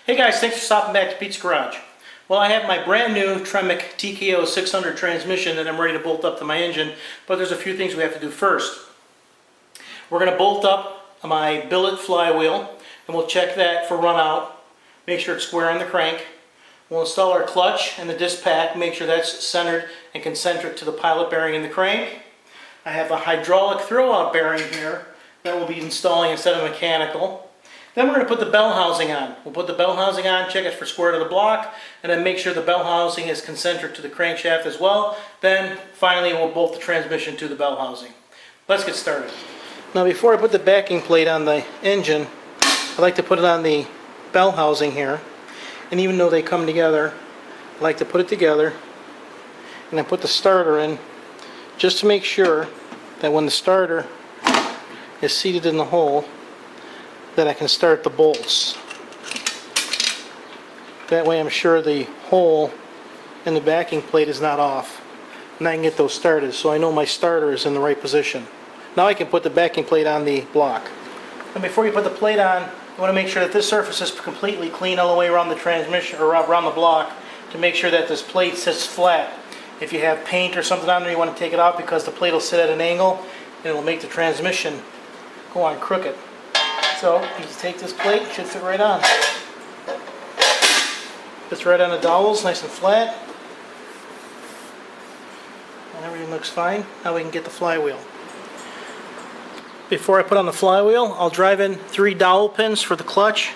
Hey guys, thanks for stopping back to Pete's Garage. Well, I have my brand new Tremec TKO 600 transmission that I'm ready to bolt up to my engine, but there's a few things we have to do first. We're going to bolt up my billet flywheel, and we'll check that for runout, make sure it's square on the crank. We'll install our clutch and the disc pack, make sure that's centered and concentric to the pilot bearing in the crank. I have a hydraulic throwout bearing here that we'll be installing instead of mechanical. Then we're going to put the bell housing on. We'll put the bell housing on, check it for square to the block, and then make sure the bell housing is concentric to the crankshaft as well. Then finally we'll bolt the transmission to the bell housing. Let's get started. Now before I put the backing plate on the engine, I like to put it on the bell housing here. And even though they come together, I like to put it together and then put the starter in just to make sure that when the starter is seated in the hole, that I can start the bolts. That way I'm sure the hole in the backing plate is not off, and I can get those started so I know my starter is in the right position. Now I can put the backing plate on the block. And before you put the plate on, you want to make sure that this surface is completely clean all the way around the transmission or around the block to make sure that this plate sits flat. If you have paint or something on there, you want to take it out because the plate will sit at an angle and it will make the transmission go on crooked. So you just take this plate, it should fit right on. Fits right on the dowels, nice and flat. And everything looks fine. Now we can get the flywheel. Before I put on the flywheel, I'll drive in 3 dowel pins for the clutch,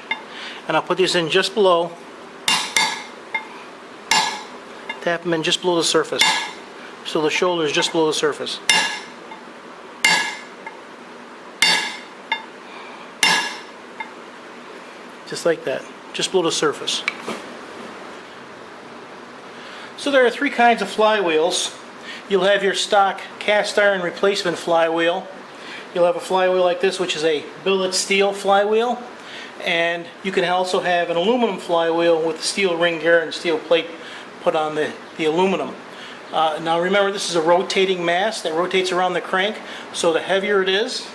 and I'll put these in just below. Tap them in just below the surface. So the shoulder is just below the surface. Just like that, just below the surface. So there are 3 kinds of flywheels. You'll have your stock cast iron replacement flywheel. You'll have a flywheel like this, which is a billet steel flywheel. And you can also have an aluminum flywheel with steel ring gear and steel plate put on the aluminum. Now remember, this is a rotating mass that rotates around the crank, so the heavier it is,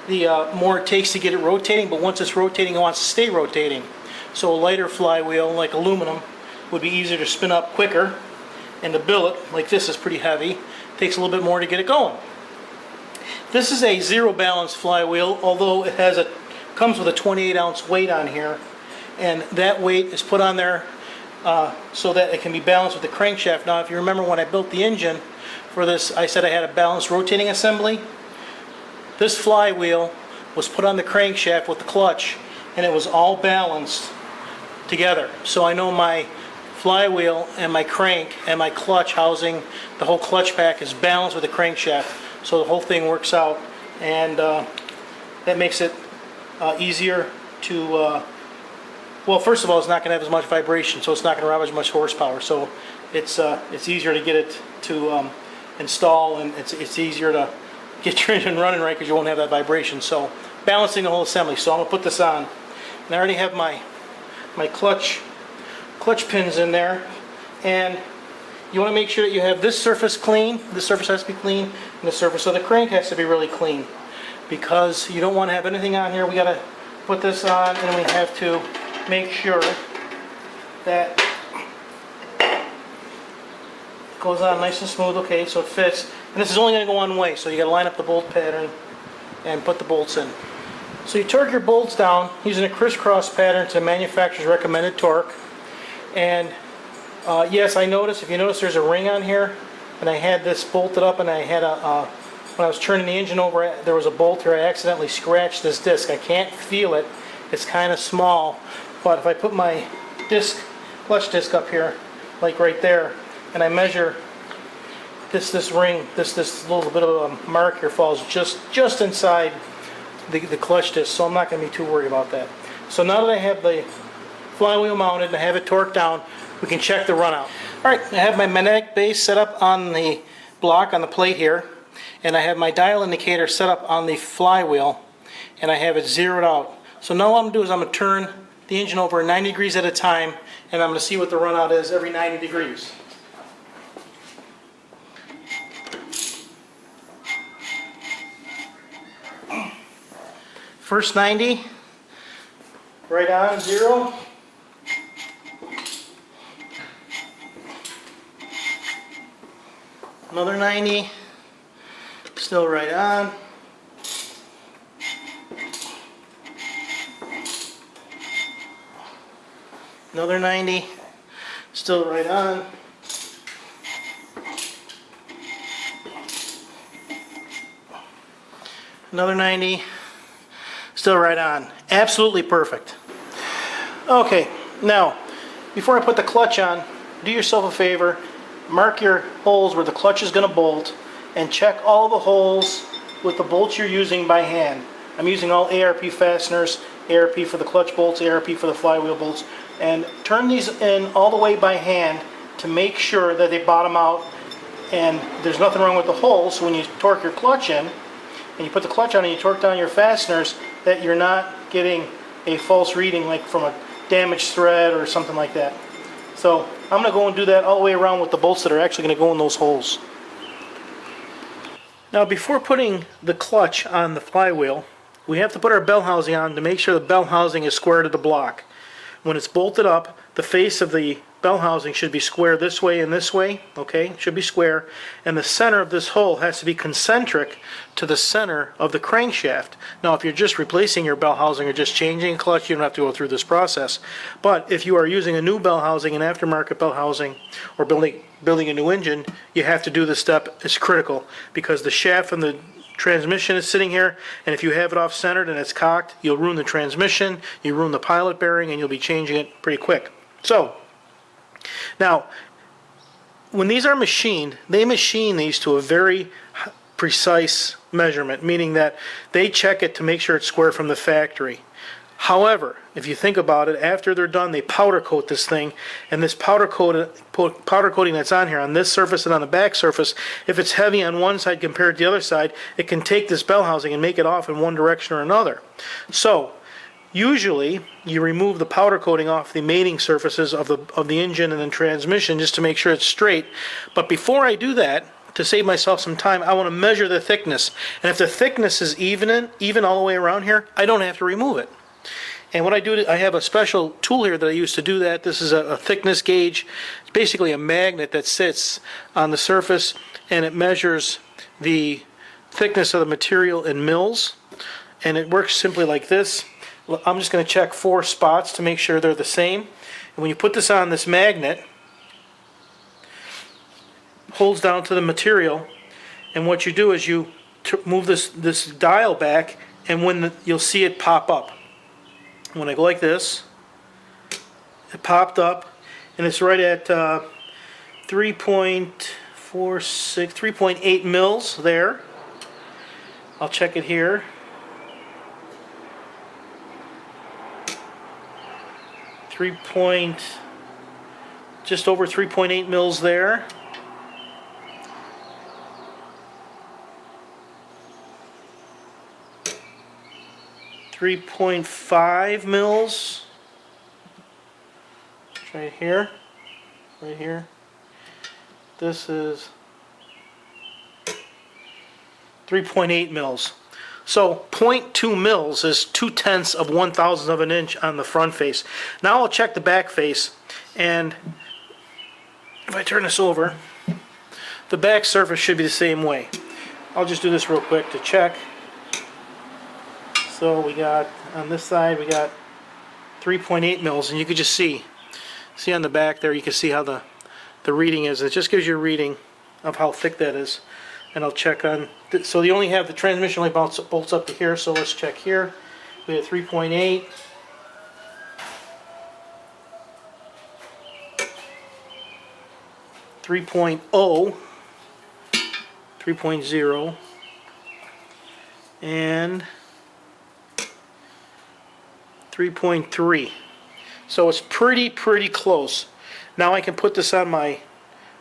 the more it takes to get it rotating, but once it's rotating, it wants to stay rotating. So a lighter flywheel, like aluminum, would be easier to spin up quicker, and the billet, like this, is pretty heavy. Takes a little bit more to get it going. This is a zero balance flywheel, although it has comes with a 28-ounce weight on here, and that weight is put on there so that it can be balanced with the crankshaft. Now, if you remember when I built the engine for this, I said I had a balanced rotating assembly. This flywheel was put on the crankshaft with the clutch, and it was all balanced together. So I know my flywheel and my crank and my clutch housing, the whole clutch pack is balanced with the crankshaft. So the whole thing works out, and that makes it easier to, well, first of all, it's not going to have as much vibration, so it's not going to have as much horsepower. So it's easier to get it to install, and it's easier to get your engine running right because you won't have that vibration. So balancing the whole assembly. So I'm going to put this on. And I already have my clutch pins in there. And you want to make sure that you have this surface clean. This surface has to be clean. And the surface of the crank has to be really clean. Because you don't want to have anything on here. We got to put this on, and we have to make sure that it goes on nice and smooth. Okay, so it fits. And this is only going to go one way, so you got to line up the bolt pattern and put the bolts in. So you torque your bolts down using a crisscross pattern to manufacturer's recommended torque. And yes, I noticed, if you notice, there's a ring on here, and I had this bolted up, and I had when I was turning the engine over, there was a bolt here. I accidentally scratched this disc. I can't feel it. It's kind of small, but if I put my clutch disc up here, like right there, and I measure this ring, this little bit of a mark here falls just inside the clutch disc, so I'm not going to be too worried about that. So now that I have the flywheel mounted and I have it torqued down, we can check the runout. Alright, I have my magnetic base set up on the block on the plate here, and I have my dial indicator set up on the flywheel, and I have it zeroed out. So now what I'm going to do is I'm going to turn the engine over 90 degrees at a time, and I'm going to see what the runout is every 90 degrees. First 90, right on, 0. Another 90. Still right on. Another 90. Still right on. Another 90. Still right on. Absolutely perfect. Okay, now, before I put the clutch on, do yourself a favor, mark your holes where the clutch is going to bolt, and check all the holes with the bolts you're using by hand. I'm using all ARP fasteners, ARP for the clutch bolts, ARP for the flywheel bolts, and turn these in all the way by hand to make sure that they bottom out and there's nothing wrong with the holes. So when you torque your clutch in, and you put the clutch on and you torque down your fasteners, that you're not getting a false reading like from a damaged thread or something like that. So I'm going to go and do that all the way around with the bolts that are actually going to go in those holes. Now before putting the clutch on the flywheel, we have to put our bell housing on to make sure the bell housing is square to the block. When it's bolted up, the face of the bell housing should be square this way and this way, okay? It should be square. And the center of this hole has to be concentric to the center of the crankshaft. Now, if you're just replacing your bell housing or just changing a clutch, you don't have to go through this process. But if you are using a new bell housing, an aftermarket bell housing, or building a new engine, you have to do this step. It's critical because the shaft from the transmission is sitting here, and if you have it off-centered and it's cocked, you'll ruin the transmission, you ruin the pilot bearing, and you'll be changing it pretty quick. So, now, when these are machined, they machine these to a very precise measurement, meaning that they check it to make sure it's square from the factory. However, if you think about it, after they're done, they powder coat this thing, and this powder coating that's on here, on this surface and on the back surface, if it's heavy on one side compared to the other side, it can take this bell housing and make it off in one direction or another. So, usually, you remove the powder coating off the mating surfaces of the engine and the transmission just to make sure it's straight. But before I do that, to save myself some time, I want to measure the thickness. And if the thickness is even all the way around here, I don't have to remove it. And what I do, I have a special tool here that I use to do that. This is a thickness gauge. It's basically a magnet that sits on the surface, and it measures the thickness of the material in mils. And it works simply like this. I'm just going to check 4 spots to make sure they're the same. And when you put this on this magnet, it holds down to the material, and what you do is you move this dial back, and you'll see it pop up. When I go like this, it popped up, and it's right at 3.8 mils there. I'll check it here. Just over 3.8 mils there. .5 mils right here, right here. This is 3.8 mils. So 0.2 mils is 2/10 of 1/1000 of an inch on the front face. Now I'll check the back face, and if I turn this over, the back surface should be the same way. I'll just do this real quick to check. So we got, on this side, we got 3.8 mils, and you can just see on the back there, you can see how the reading is. It just gives you a reading of how thick that is. And I'll check on, so you only have the transmission light bolts up to here, so let's check here. We have 3.8. .0, 3.0, and 3.3. So it's pretty close. Now I can put this on my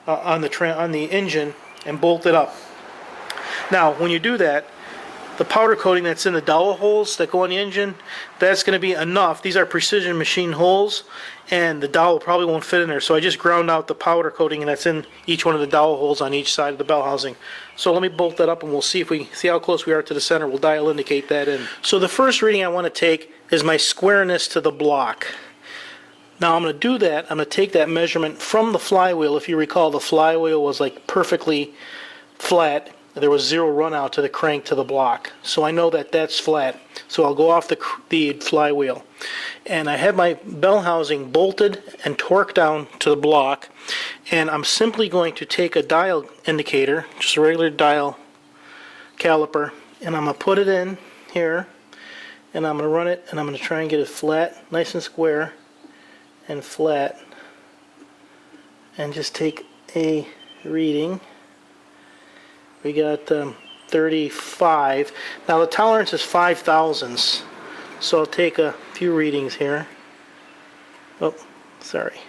on the engine and bolt it up. Now when you do that, the powder coating that's in the dowel holes that go on the engine, that's going to be enough. These are precision machine holes, and the dowel probably won't fit in there. So I just ground out the powder coating, and that's in each one of the dowel holes on each side of the bell housing. So let me bolt that up, and we'll see how close we are to the center. We'll dial indicate that in. So the first reading I want to take is my squareness to the block. Now I'm going to do that. I'm going to take that measurement from the flywheel. If you recall, the flywheel was like perfectly flat. There was zero run out to the crank to the block. So I know that that's flat. So I'll go off the flywheel. And I have my bell housing bolted and torqued down to the block. And I'm simply going to take a dial indicator, just a regular dial caliper, and I'm going to put it in here. And I'm going to run it, and I'm going to try and get it flat, nice and square, and flat. And just take a reading. We got 35. Now the tolerance is 5 thousandths. So I'll take a few readings here. Oh, sorry.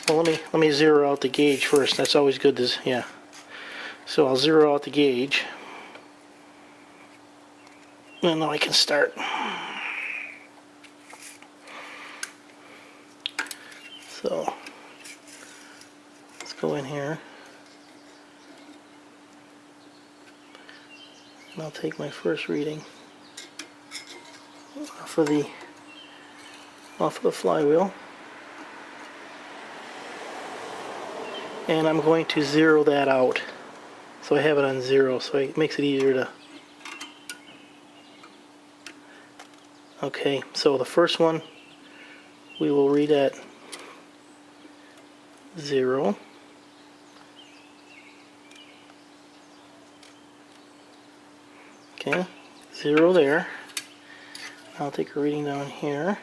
Well, let me zero out the gauge first. That's always good to, yeah. So I'll zero out the gauge. And now I can start. So let's go in here. And I'll take my first reading off of the flywheel. And I'm going to zero that out. So I have it on 0, so it makes it easier to... Okay, so the first one we will read at 0. Okay, 0 there. I'll take a reading down here.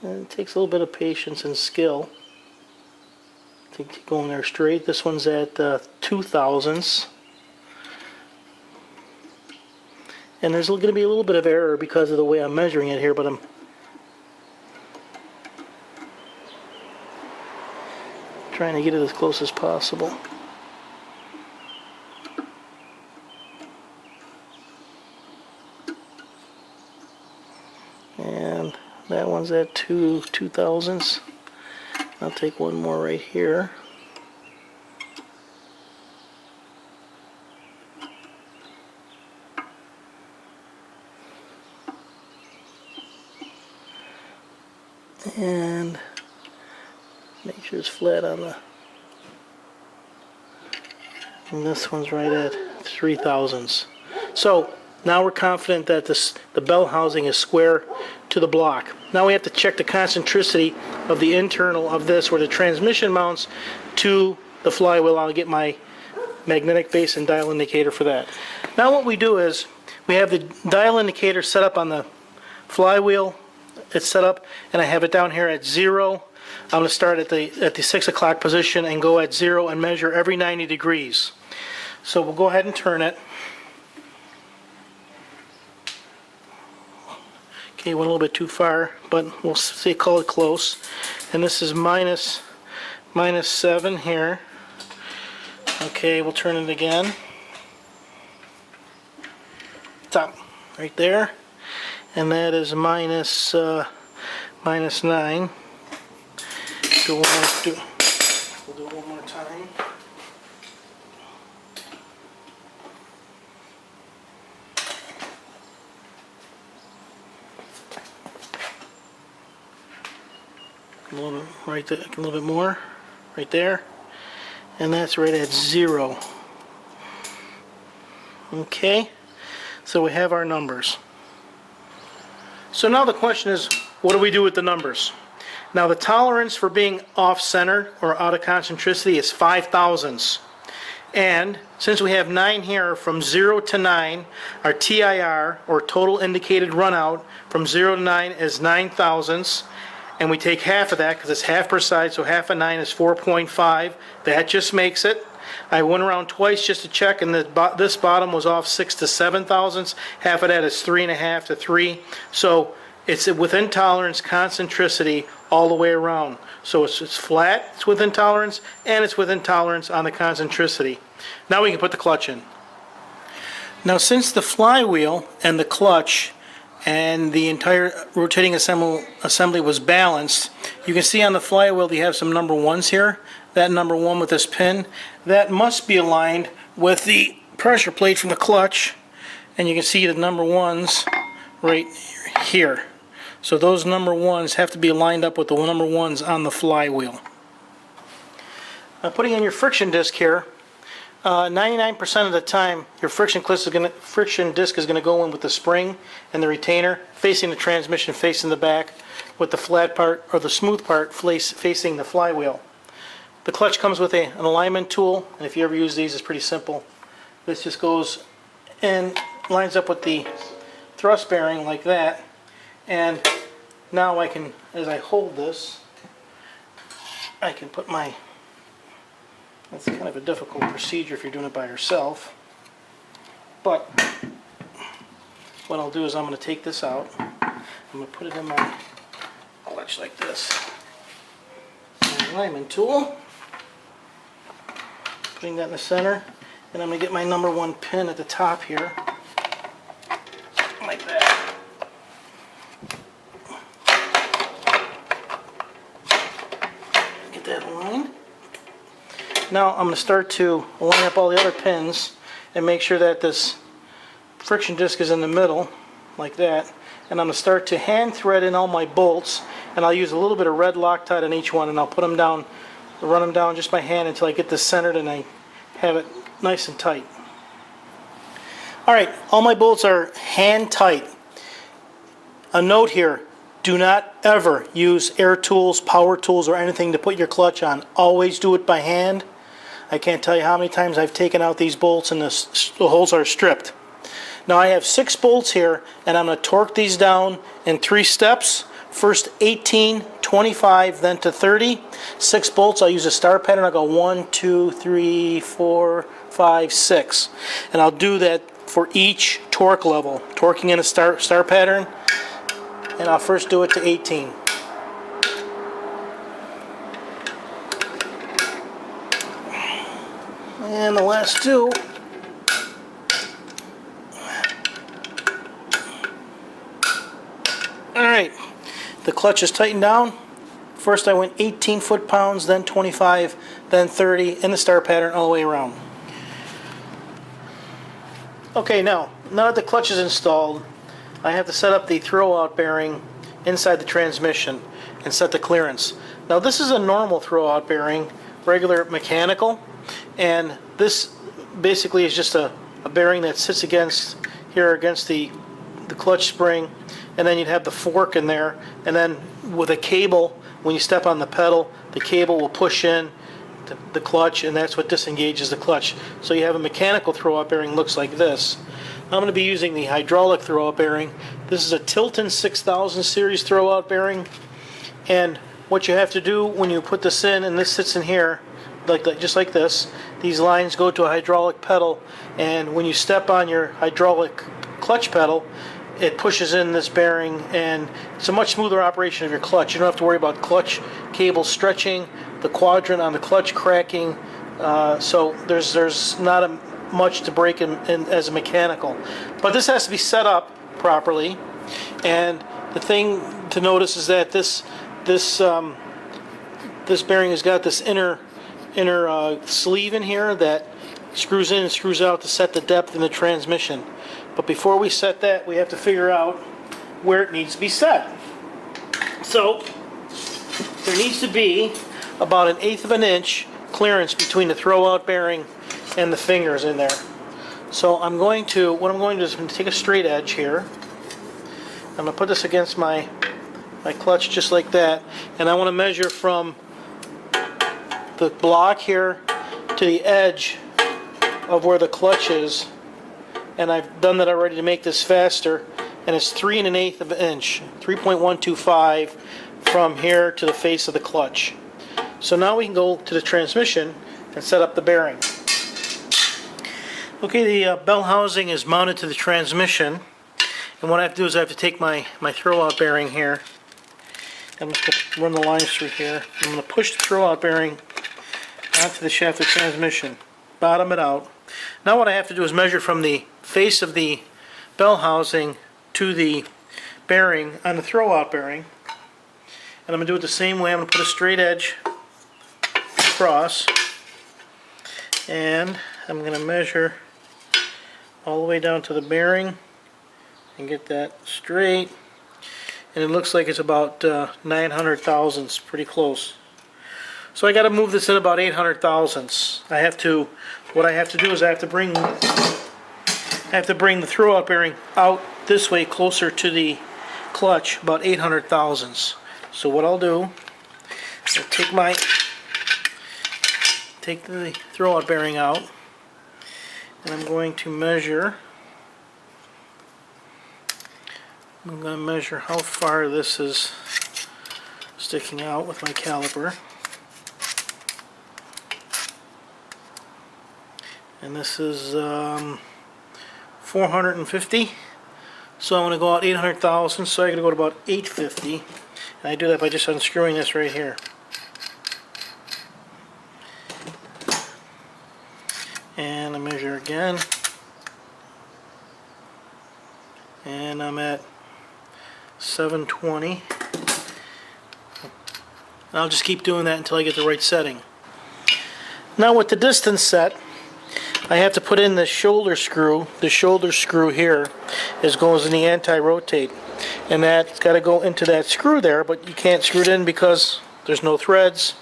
And it takes a little bit of patience and skill to keep going there straight. This one's at 2 thousandths. And there's going to be a little bit of error because of the way I'm measuring it here, but I'm trying to get it as close as possible. And that one's at 2 thousandths. I'll take one more right here. And make sure it's flat on the... And this one's right at 3 thousandths. So now we're confident that the bell housing is square to the block. Now we have to check the concentricity of the internal of this where the transmission mounts to the flywheel. I'll get my magnetic base and dial indicator for that. Now what we do is we have the dial indicator set up on the flywheel. It's set up, and I have it down here at 0. I'm going to start at the 6 o'clock position and go at 0 and measure every 90 degrees. So we'll go ahead and turn it. Okay, went a little bit too far, but we'll say call it close. And this is minus 7 here. Okay, we'll turn it again. Top, right there. And that is minus 9. We'll do it one more time. A little bit right there, a little bit more, right there, and that's right at 0. Okay, so we have our numbers. So now the question is, what do we do with the numbers? Now the tolerance for being off-center or out of concentricity is 5 thousandths. And since we have 9 here, from 0 to 9, our TIR, or total indicated runout, from 0 to 9 is 9 thousandths. And we take half of that because it's half per side, so half of 9 is 4.5. That just makes it. I went around twice just to check, and this bottom was off 6 to 7 thousandths. Half of that is 3.5 to 3. So it's within tolerance concentricity all the way around. So it's flat, it's within tolerance, and it's within tolerance on the concentricity. Now we can put the clutch in. Now since the flywheel and the clutch and the entire rotating assembly was balanced, you can see on the flywheel you have some number 1s here. That number 1 with this pin, that must be aligned with the pressure plate from the clutch, and you can see the number 1s right here. So those number 1s have to be lined up with the number 1s on the flywheel. Putting in your friction disc here, 99% of the time your friction disc is going to go in with the spring and the retainer facing the transmission, facing the back, with the flat part or the smooth part facing the flywheel. The clutch comes with an alignment tool, and if you ever use these, it's pretty simple. This just goes and lines up with the thrust bearing like that, and now I can, as I hold this, I can put my, that's kind of a difficult procedure if you're doing it by yourself, but what I'll do is I'm going to take this out, I'm going to put it in my clutch like this, my alignment tool, putting that in the center, and I'm going to get my number 1 pin at the top here, like that. Get that aligned. Now I'm going to start to line up all the other pins and make sure that this friction disc is in the middle, like that. And I'm going to start to hand thread in all my bolts, and I'll use a little bit of red Loctite on each one, and I'll put them down, run them down just by hand until I get this centered and I have it nice and tight. Alright, all my bolts are hand tight. A note here, do not ever use air tools, power tools, or anything to put your clutch on. Always do it by hand. I can't tell you how many times I've taken out these bolts and the holes are stripped. Now I have 6 bolts here, and I'm going to torque these down in 3 steps. First 18, 25, then to 30. 6 bolts, I'll use a star pattern. I'll go 1, 2, 3, 4, 5, 6. And I'll do that for each torque level. Torquing in a star pattern. And I'll first do it to 18. And the last 2. Alright, the clutch is tightened down. First I went 18 foot-pounds, then 25, then 30, in the star pattern all the way around. Okay, now that the clutch is installed, I have to set up the throwout bearing inside the transmission and set the clearance. Now this is a normal throwout bearing, regular mechanical, and this basically is just a bearing that sits against the clutch spring, and then you'd have the fork in there, and then with a cable, when you step on the pedal, the cable will push in the clutch, and that's what disengages the clutch. So you have a mechanical throwout bearing, looks like this. I'm going to be using the hydraulic throwout bearing. This is a Tilton 6000 series throwout bearing, and what you have to do when you put this in, and this sits in here, just like this, these lines go to a hydraulic pedal, and when you step on your hydraulic clutch pedal, it pushes in this bearing, and it's a much smoother operation of your clutch. You don't have to worry about clutch cable stretching, the quadrant on the clutch cracking, so there's not much to break in as a mechanical. But this has to be set up properly, and the thing to notice is that this bearing has got this inner sleeve in here that screws in and screws out to set the depth in the transmission. But before we set that, we have to figure out where it needs to be set. So there needs to be about 1/8 of an inch clearance between the throwout bearing and the fingers in there. So what I'm going to do is I'm going to take a straight edge here. I'm going to put this against my clutch just like that, and I want to measure from the block here to the edge of where the clutch is, and I've done that already to make this faster, and it's 3 1/8 of an inch, 3.125 from here to the face of the clutch. So now we can go to the transmission and set up the bearing. Okay, the bell housing is mounted to the transmission, and what I have to do is I have to take my throwout bearing here. I'm just going to run the lines through here. I'm going to push the throwout bearing onto the shaft of the transmission, bottom it out. Now what I have to do is measure from the face of the bell housing to the bearing on the throwout bearing, and I'm going to do it the same way. I'm going to put a straight edge across, and I'm going to measure all the way down to the bearing and get that straight, and it looks like it's about 900 thousandths, pretty close. So I got to move this in about 800 thousandths. What I have to do is I have to bring the throwout bearing out this way closer to the clutch, about 800 thousandths. So what I'll do, I'll take the throwout bearing out, and I'm going to measure. I'm going to measure how far this is sticking out with my caliper. And this is 450. So I'm going to go out 800 thousandths, so I'm going to go to about 850. And I do that by just unscrewing this right here. And I measure again. And I'm at 720. And I'll just keep doing that until I get the right setting. Now with the distance set, I have to put in the shoulder screw. The shoulder screw here goes in the anti-rotate, and that's got to go into that screw there, but you can't screw it in because there's no threads.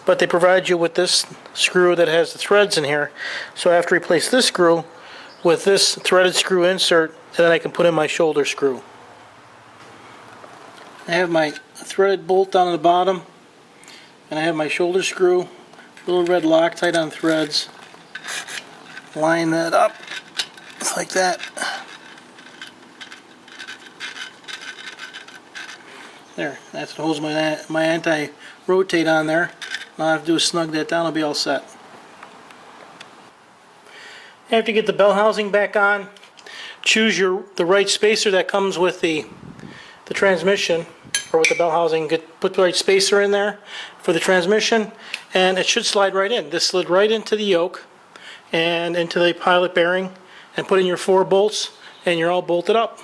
But they provide you with this screw that has the threads in here, so I have to replace this screw with this threaded screw insert, and then I can put in my shoulder screw. I have my threaded bolt down at the bottom, and I have my shoulder screw, little red Loctite on threads. Line that up like that. There, that's what holds my anti-rotate on there. All I have to do is snug that down, I'll be all set. After you get the bell housing back on, choose the right spacer that comes with the transmission, or with the bell housing. Put the right spacer in there for the transmission, and it should slide right in. This slid right into the yoke and into the pilot bearing, and put in your 4 bolts, and you're all bolted up.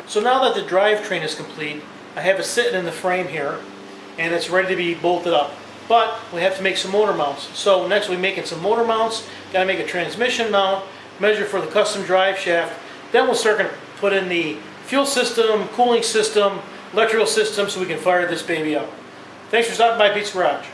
So now that the drivetrain is complete, I have it sitting in the frame here, and it's ready to be bolted up. But we have to make some motor mounts. So next we'll be making some motor mounts, got to make a transmission mount, measure for the custom drive shaft, then we'll start going to put in the fuel system, cooling system, electrical system, so we can fire this baby up. Thanks for stopping by Pete's Garage.